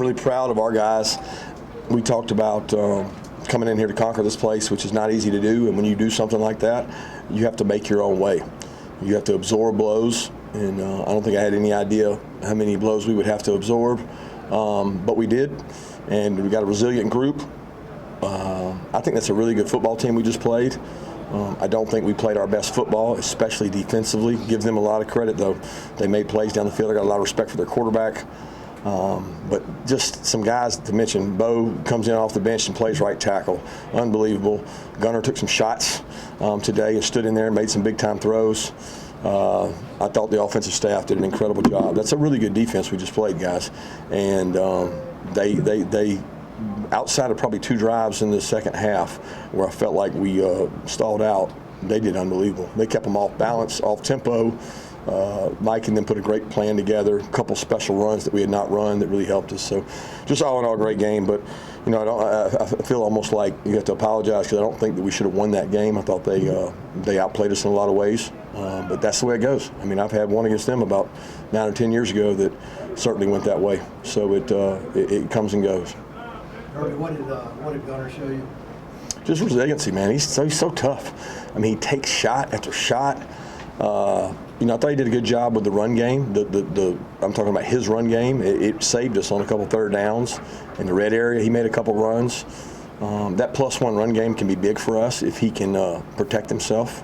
really proud of our guys. We talked about coming in here to conquer this place, which is not easy to do. And when you do something like that, you have to make your own way. You have to absorb blows. And I don't think I had any idea how many blows we would have to absorb. But we did. And we got a resilient group. I think that's a really good football team we just played. I don't think we played our best football, especially defensively. Give them a lot of credit, though. They made plays down the field. I got a lot of respect for their quarterback. But just some guys to mention. Bo comes in off the bench and plays right tackle. Unbelievable. Gunner took some shots today and stood in there and made some big-time throws. I thought the offensive staff did an incredible job. That's a really good defense we just played, guys. And they outside of probably 2 drives in the second half where I felt like we stalled out, they did unbelievable. They kept them off balance, off tempo. Mike and them put a great plan together, a couple special runs that we had not run that really helped us. So just all in all, great game. But, you know, I feel almost like you have to apologize because I don't think that we should have won that game. I thought they outplayed us in a lot of ways. But that's the way it goes. I mean, I've had one against them about 9 or 10 years ago that certainly went that way. So it comes and goes. Kirby, what did Gunner show you? Just resiliency, man. He's so tough. I mean, he takes shot after shot. You know, I thought he did a good job with the run game. I'm talking about his run game. It saved us on a couple third downs. In the red area, he made a couple runs. That +1 run game can be big for us if he can protect himself.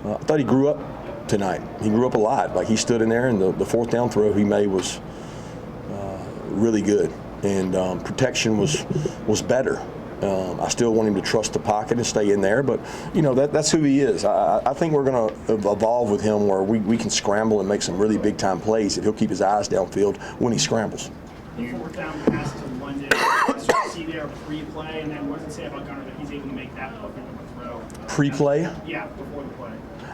I thought he grew up tonight. He grew up a lot. Like, he stood in there, and the 4th down throw he made was really good. And protection was better. I still want him to trust the pocket and stay in there, but you know that's who he is. I think we're going to evolve with him where we can scramble and make some really big time plays if he'll keep his eyes downfield when he scrambles. The 4th down pass to London, see there pre-play, and then what does it say about Gunner that he's able to make that perfect throw? Pre-play? Yeah, before the play.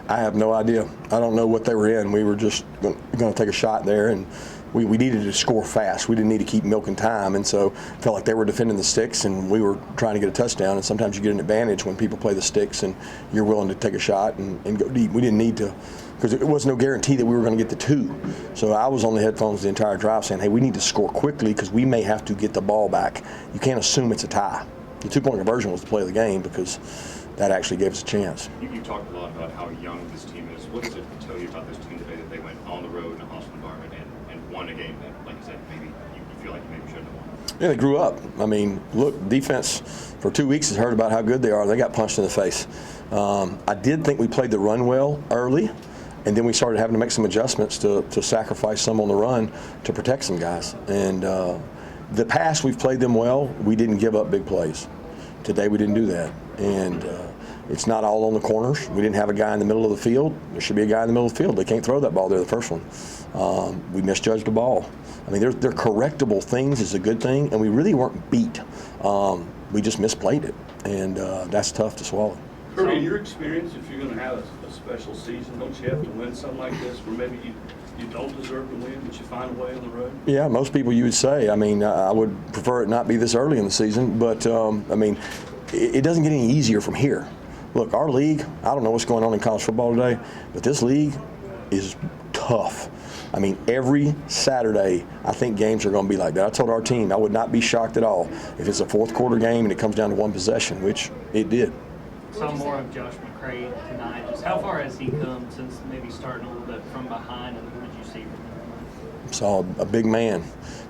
I have no idea. I don't know what they were in. We were just going to take a shot there, and we needed to score fast. We didn't need to keep milking time, and so it felt like they were defending the sticks, and we were trying to get a touchdown. And sometimes you get an advantage when people play the sticks, and you're willing to take a shot and go deep. We didn't need to, because it was no guarantee that we were going to get the 2. So I was on the headphones the entire drive saying, hey, we need to score quickly because we may have to get the ball back. You can't assume it's a tie. The 2-point conversion was the play of the game because that actually gave us a chance. You talked a lot about how young this team is. What does it tell you about this team today that they went on the road in a hostile environment and won a game that, like you said, maybe you feel like you maybe shouldn't have won? Yeah, they grew up. I mean, look, defense for 2 weeks has heard about how good they are. They got punched in the face. I did think we played the run well early, and then we started having to make some adjustments to sacrifice some on the run to protect some guys. And the pass, we've played them well. We didn't give up big plays. Today we didn't do that. And it's not all on the corners. We didn't have a guy in the middle of the field. There should be a guy in the middle of the field. They can't throw that ball there, the first one. We misjudged the ball. I mean, they're correctable things is a good thing, and we really weren't beat. We just misplayed it, and that's tough to swallow. Kirby, in your experience, if you're going to have a special season, don't you have to win something like this where maybe you don't deserve to win, but you find a way on the road? Yeah, most people you would say. I mean, I would prefer it not be this early in the season, but, I mean, it doesn't get any easier from here. Look, our league, I don't know what's going on in college football today, but this league is tough. I mean, every Saturday, I think games are going to be like that. I told our team I would not be shocked at all if it's a 4th quarter game and it comes down to 1 possession, which it did. Some more of Josh McCray tonight. Just how far has he come since maybe starting a little bit from behind, and what did you see from him? Saw a big man.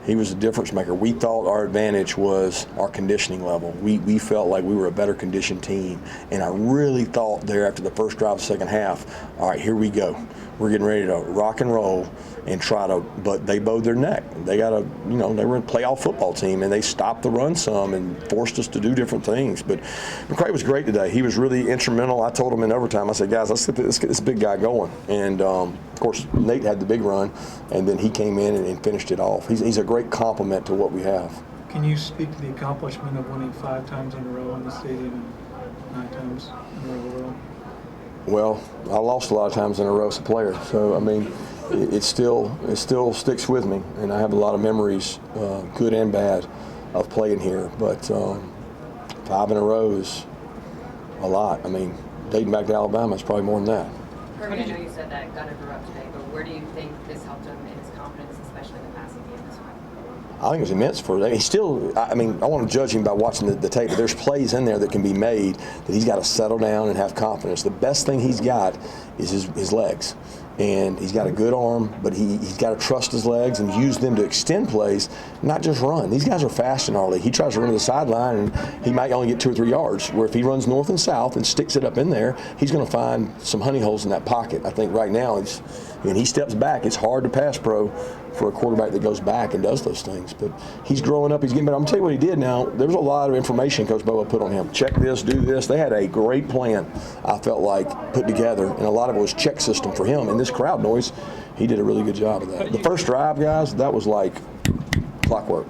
He was a difference maker. We thought our advantage was our conditioning level. We felt like we were a better conditioned team, and I really thought there after the first drive of the second half, all right, here we go. We're getting ready to rock and roll and try to, but they bowed their neck. They got a, you know, they were a playoff football team, and they stopped the run some and forced us to do different things. But McCray was great today. He was really instrumental. I told him in overtime, I said, guys, let's get this big guy going. And, of course, Nate had the big run, and then he came in and finished it off. He's a great complement to what we have. Can you speak to the accomplishment of winning 5 times in a row in the stadium and 9 times in a row? Well, I lost a lot of times in a row as a player, so I mean, it still sticks with me, and I have a lot of memories, good and bad, of playing here. But 5 in a row is a lot. I mean, dating back to Alabama, it's probably more than that. Kirby, I know you said that Gunner grew up today, but where do you think this helped him in his confidence, especially in the passing game this time? I think it was immense for him. He's still, I mean, I want to judge him by watching the tape, but there's plays in there that can be made that he's got to settle down and have confidence. The best thing he's got is his legs. And he's got a good arm, but he's got to trust his legs and use them to extend plays, not just run. These guys are fast in our league. He tries to run to the sideline, and he might only get 2 or 3 yards, where if he runs north and south and sticks it up in there, he's going to find some honey holes in that pocket. I think right now, when he steps back, it's hard to pass pro for a quarterback that goes back and does those things. But he's growing up. He's getting better. I'm going to tell you what he did now. There was a lot of information Coach Bobo put on him. Check this, do this. They had a great plan, I felt like, put together, and a lot of it was check system for him. And this crowd noise, he did a really good job of that. The first drive, guys, that was like clockwork.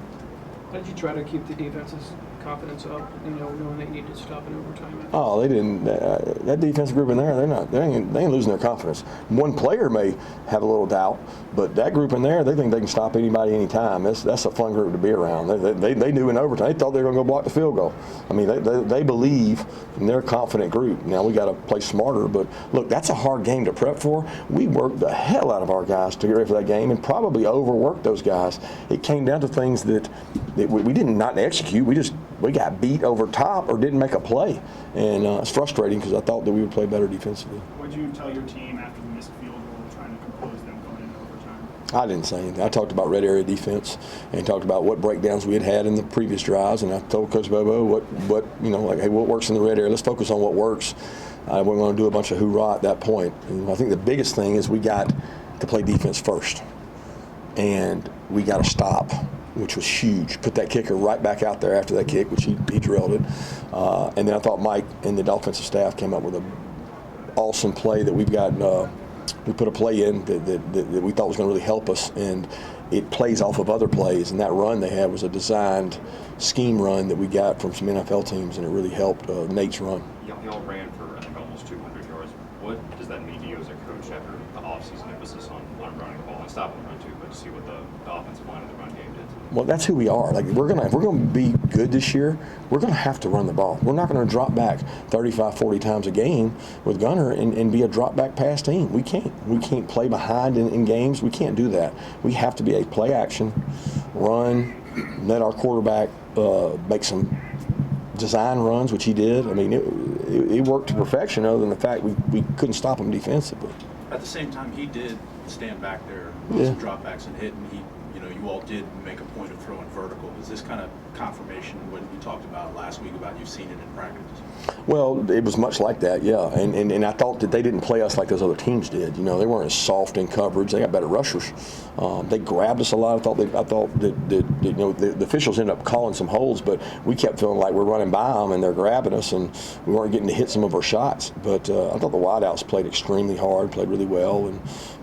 How did you try to keep the defense's confidence up, knowing they needed to stop in overtime? Oh, they didn't. That defensive group in there, they ain't losing their confidence. One player may have a little doubt, but that group in there, they think they can stop anybody anytime. That's a fun group to be around. They knew in overtime. They thought they were going to go block the field goal. I mean, they believe in their confident group. Now we got to play smarter, but look, that's a hard game to prep for. We worked the hell out of our guys to get ready for that game, and probably overworked those guys. It came down to things that we didn't not execute. We got beat over top or didn't make a play, and it's frustrating because I thought that we would play better defensively. What did you tell your team after the missed field goal, trying to compose them going into overtime? I didn't say anything. I talked about red area defense and talked about what breakdowns we had in the previous drives, and I told Coach Bobo what hey, what works in the red area. Let's focus on what works. We're going to do a bunch of hoorah at that point. And I think the biggest thing is we got to play defense first, and we got to stop, which was huge. Put that kicker right back out there after that kick, which he drilled it. And then I thought Mike and the offensive staff came up with an awesome play that we've got. We put a play in that we thought was going to really help us, and it plays off of other plays. And that run they had was a designed scheme run that we got from some NFL teams, and it really helped Nate's run. Y'all ran for, I think, almost 200 yards. What does that mean to you as a coach after the offseason emphasis on running the ball and stopping the run too, but to see what the offensive line of the run game did? Well, that's who we are. Like if we're gonna be good this year, we're gonna have to run the ball. We're not gonna drop back 35, 40 times a game with Gunner and be a drop back pass team. We can't play behind in games. We can't do that. We have to be a play action, run, let our quarterback make some design runs, which he did. I mean, it worked to perfection, other than the fact we couldn't stop him defensively. At the same time, he did stand back there on some dropbacks and hit, and you all did make a point of throwing vertical. Is this kind of confirmation of what you talked about last week about you've seen it in practice? Well, it was much like that, yeah. And I thought that they didn't play us like those other teams did. They weren't as soft in coverage. They got better rushers. They grabbed us a lot. I thought that the officials ended up calling some holds, but we kept feeling like we're running by them and they're grabbing us, and we weren't getting to hit some of our shots. But I thought the wideouts played extremely hard, played really well,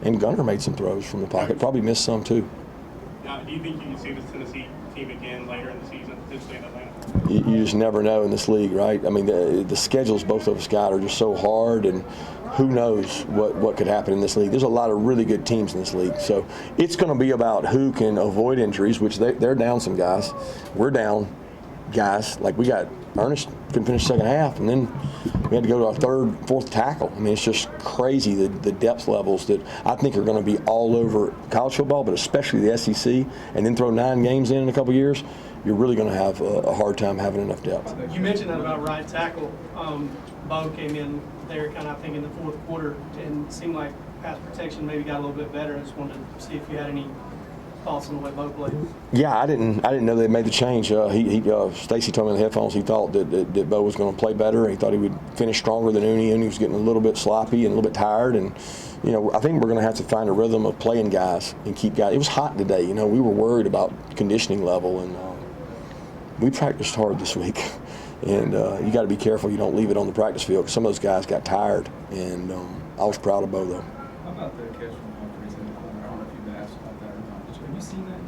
and Gunner made some throws from the pocket. Probably missed some too. Now, do you think you can see this Tennessee team again later in the season, potentially in Atlanta? You just never know in this league, right? I mean, the schedules both of us got are just so hard, and who knows what could happen in this league. There's a lot of really good teams in this league. So it's going to be about who can avoid injuries, which they're down some guys. We're down guys. Like we got Ernest couldn't finish second half, and then we had to go to our third, fourth tackle. I mean, it's just crazy the depth levels that I think are going to be all over college football, but especially the SEC, and then throw 9 games in a couple of years, you're really going to have a hard time having enough depth. You mentioned that about right tackle. Bo came in there kind of, I think, in the fourth quarter and seemed like pass protection maybe got a little bit better. I just wanted to see if you had any thoughts on the way Bo played. Yeah, I didn't know they made the change. Stacy told me in the headphones he thought that Bo was going to play better, and he thought he would finish stronger than Uni. Uni was getting a little bit sloppy and a little bit tired, and I think we're going to have to find a rhythm of playing guys and keep guys. It was hot today. We were worried about conditioning level, and we practiced hard this week. And you got to be careful you don't leave it on the practice field, because some of those guys got tired, and I was proud of Bo though. How about the catch from Humphreys in the corner? I don't know if you've asked about that or not. Have you seen that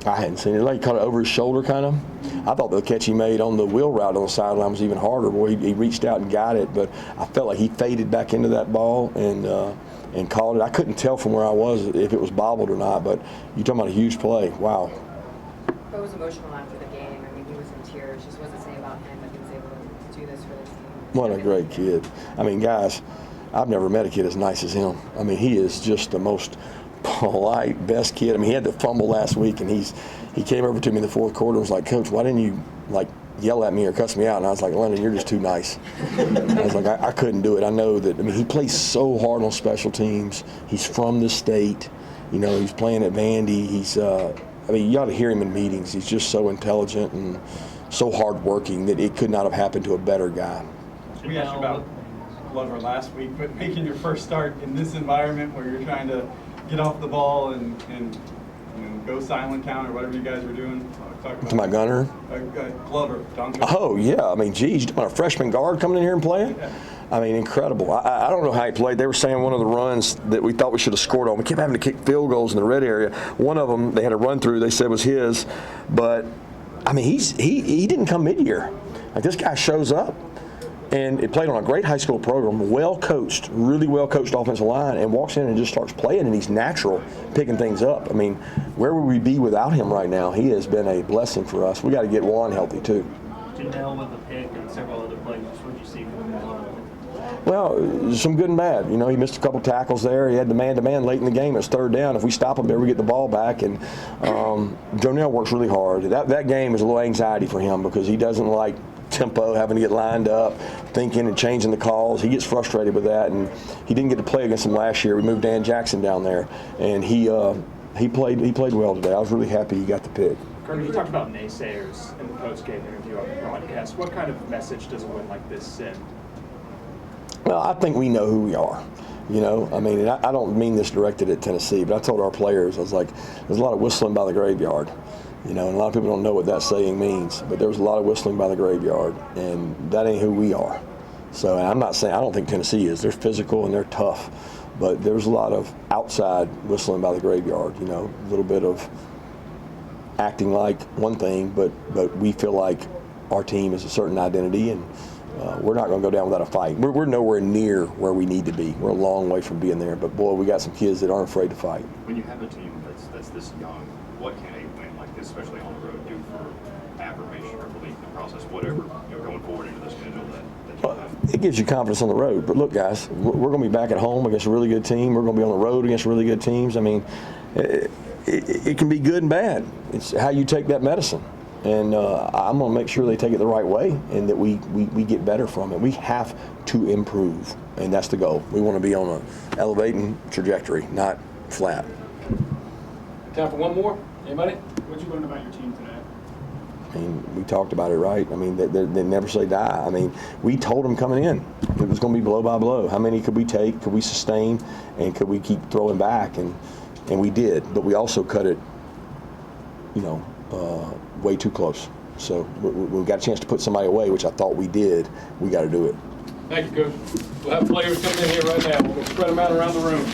yet? I hadn't seen it. Like he caught it over his shoulder, kind of. I thought the catch he made on the wheel route on the sideline was even harder. Boy, he reached out and got it, but I felt like he faded back into that ball and caught it. I couldn't tell from where I was if it was bobbled or not, but you're talking about a huge play. Wow. Bo was emotional after the game. I mean, he was in tears. Just what does it say about him that he was able to do this for the team? What a great kid. I mean, guys, I've never met a kid as nice as him. I mean, he is just the most polite, best kid. I mean, he had the fumble last week, and he came over to me in the fourth quarter and was like, Coach, why didn't you yell at me or cuss me out? And I was like, London, you're just too nice. I was like, I couldn't do it. I know that. I mean, he plays so hard on special teams. He's from the state. He's playing at Vandy. He's you got to hear him in meetings. He's just so intelligent and so hardworking that it could not have happened to a better guy. We asked you about Glover last week, but making your first start in this environment where you're trying to get off the ball and go silent count or whatever you guys were doing. To my gunner? Glover. Oh, yeah. I mean, geez, you want a freshman guard coming in here and playing? Yeah. I mean, incredible. I don't know how he played. They were saying one of the runs that we thought we should have scored on. We kept having to kick field goals in the red area. One of them, they had a run through, they said was his. But, I mean, he didn't come mid-year. Like, this guy shows up. And it played on a great high school program, well coached, really well coached offensive line, and walks in and just starts playing, and he's natural, picking things up. I mean, where would we be without him right now? He has been a blessing for us. We got to get Juan healthy too. Janelle with the pick and several other plays. What did you see from him? Well, some good and bad. He missed a couple tackles there. He had the man-to-man late in the game. It's third down. If we stop him there, we get the ball back. And Jonell works really hard. That game is a little anxiety for him because he doesn't like tempo, having to get lined up, thinking and changing the calls. He gets frustrated with that, and he didn't get to play against him last year. We moved Dan Jackson down there, and he played well today. I was really happy he got the pick. Kirby, you talked about naysayers in the post-game interview on the broadcast. What kind of message does a win like this send? Well, I think we know who we are. I mean, I don't mean this directed at Tennessee, but I told our players, I was like, there's a lot of whistling by the graveyard. And a lot of people don't know what that saying means, but there was a lot of whistling by the graveyard, and that ain't who we are. So, and I'm not saying, I don't think Tennessee is. They're physical and they're tough, but there's a lot of outside whistling by the graveyard, a little bit of acting like one thing, but we feel like our team is a certain identity, and we're not going to go down without a fight. We're nowhere near where we need to be. We're a long way from being there, but boy, we got some kids that aren't afraid to fight. When you have a team that's this young, what can a win like this, especially on the road, do for affirmation or belief in the process, whatever, going forward into the schedule that you have? It gives you confidence on the road. But look, guys, we're going to be back at home against a really good team. We're going to be on the road against really good teams. I mean, it can be good and bad. It's how you take that medicine. And I'm going to make sure they take it the right way and that we get better from it. We have to improve, and that's the goal. We want to be on an elevating trajectory, not flat. Time for one more. Anybody? What'd you learn about your team today? I mean, we talked about it, right? I mean, they never say die. I mean, we told them coming in it was going to be blow by blow. How many could we take? Could we sustain? And could we keep throwing back? And we did. But we also cut it, way too close. So we got a chance to put somebody away, which I thought we did. We got to do it. Thank you, Coach. We'll have players coming in here right now. We'll spread them out around the room.